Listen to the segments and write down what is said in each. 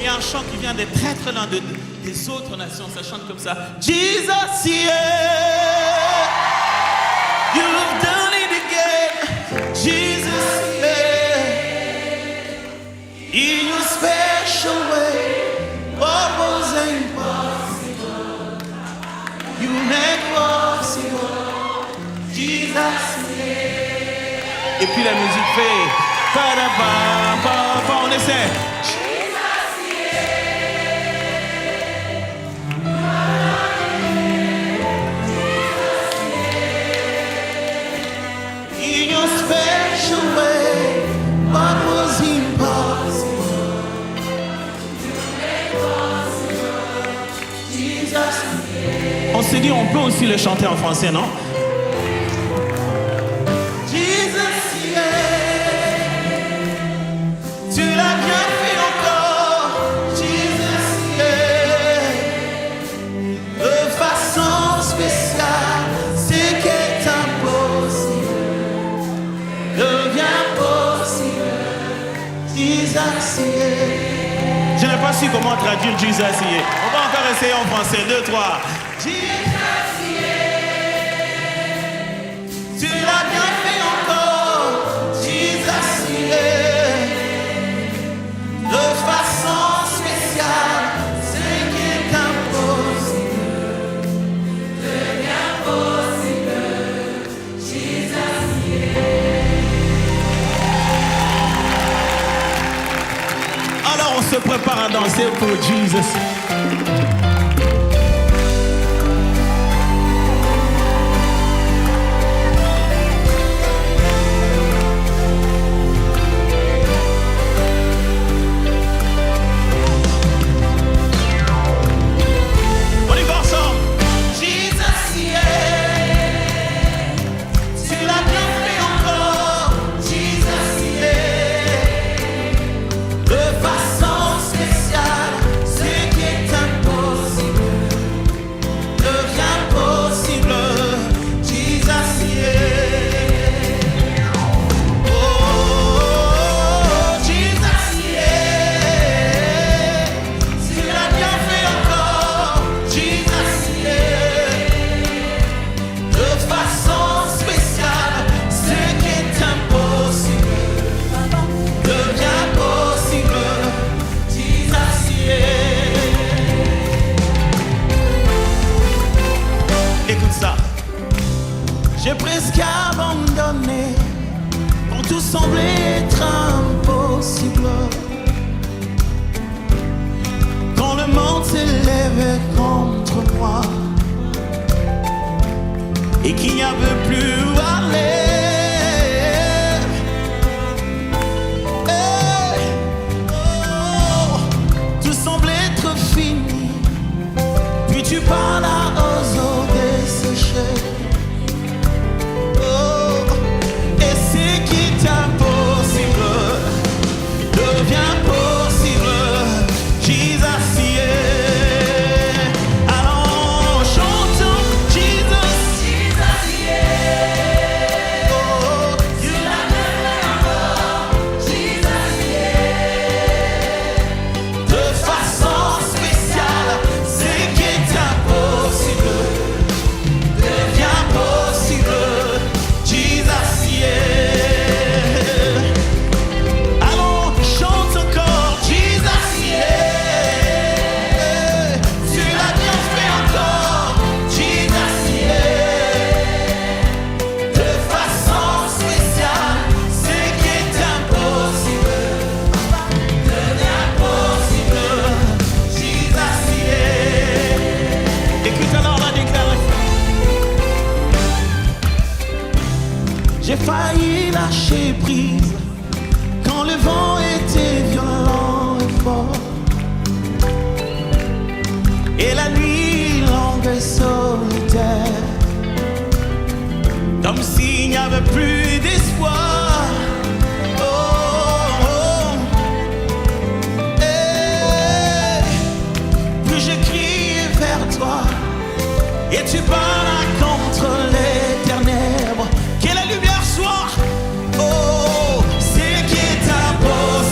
y a un chant qui vient des prêtres là, des autres nations. Ça chante comme ça. Jesus, yeah, you've done it again. Jesus, yeah, in your special way, what was impossible, you make possible. Jesus, yeah. Et puis la musique fait. On essaie. In your special way, what was impossible, Jesus. On s'est dit, on peut aussi le chanter en français, non? Je n'ai pas su comment traduire Jesus. On va encore essayer en français. 2, 3. Jesus, tu l'as bien fait encore. Jesus, de façon spéciale, ce qui est impossible devient possible. Jesus, alors on se prépare à danser pour Jesus. J'ai presque abandonné quand tout semblait être impossible. Quand le monde s'élevait contre moi et qu'il n'y avait plus où aller. Tout semblait être fini. Puis tu parlas aux eaux desséchées. J'ai failli lâcher prise quand le vent était violent et fort, et la nuit longue et solitaire, comme s'il n'y avait plus d'espoir. Plus je criais vers toi et tu parles contre les ténèbres. Que la lumière soit, oh, c'est qui est impossible.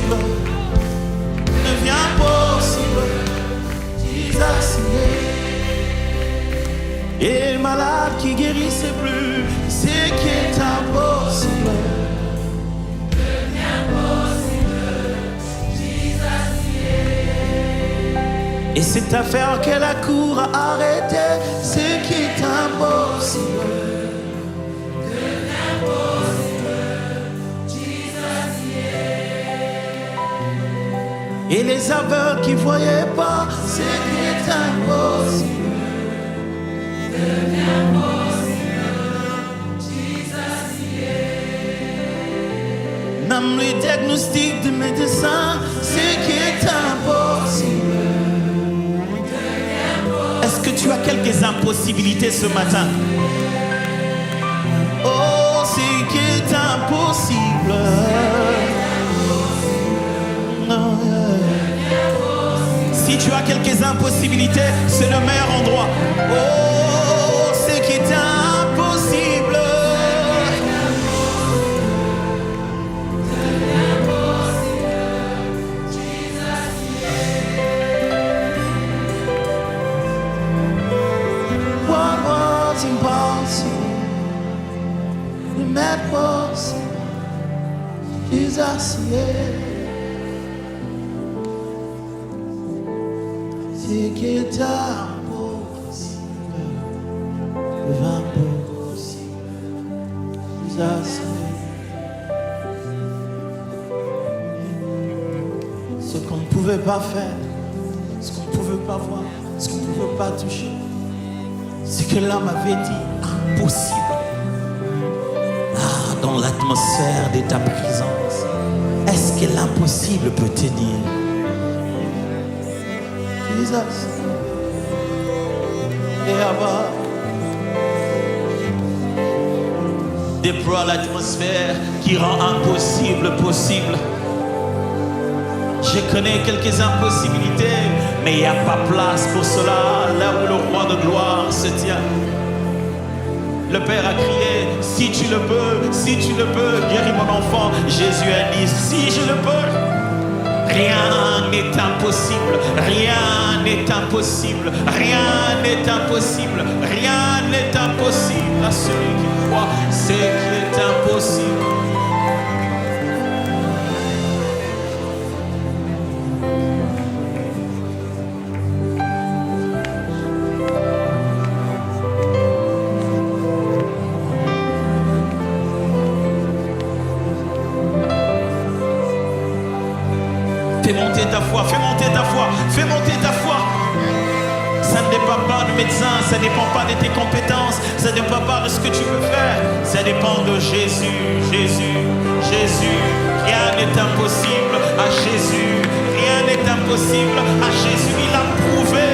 impossible devient possible. Jesus, yeah. Et le malade qui guérissait plus, c'est qui est impossible. Et cette affaire que la cour a arrêtée, c'est qui est impossible. Et les aveugles qui ne voyaient pas, c'est qui est impossible. Même le diagnostic de médecin, c'est qui est impossible. Est-ce que tu as quelques impossibilités ce matin? Oh, c'est qui est impossible. Non, si tu as quelques impossibilités, c'est le meilleur endroit. Oh, c'est qui est impossible. What was impossible, you made possible. Jesus, yeah. C'est qui est impossible, devint possible. Jesus, ce qu'on ne pouvait pas faire, ce qu'on ne pouvait pas voir, ce qu'on ne pouvait pas toucher, ce que l'homme avait dit impossible. Ah, dans l'atmosphère de ta présence, est-ce que l'impossible peut tenir? Jesus. Déploie l'atmosphère qui rend impossible possible. Je connais quelques impossibilités, mais il n'y a pas place pour cela là où le roi de gloire se tient. Le Père a crié, si tu le peux, guéris mon enfant. Jésus a dit, si je le peux. Rien n'est impossible, rien n'est impossible, rien n'est impossible, rien n'est impossible à celui qui croit, c'est qui est impossible. Fais monter ta foi, fais monter ta foi, fais monter ta foi. Ça ne dépend pas du médecin, ça ne dépend pas de tes compétences, ça ne dépend pas de ce que tu veux faire. Ça dépend de Jésus, Jésus, Jésus. Rien n'est impossible à Jésus, rien n'est impossible à Jésus. Il a prouvé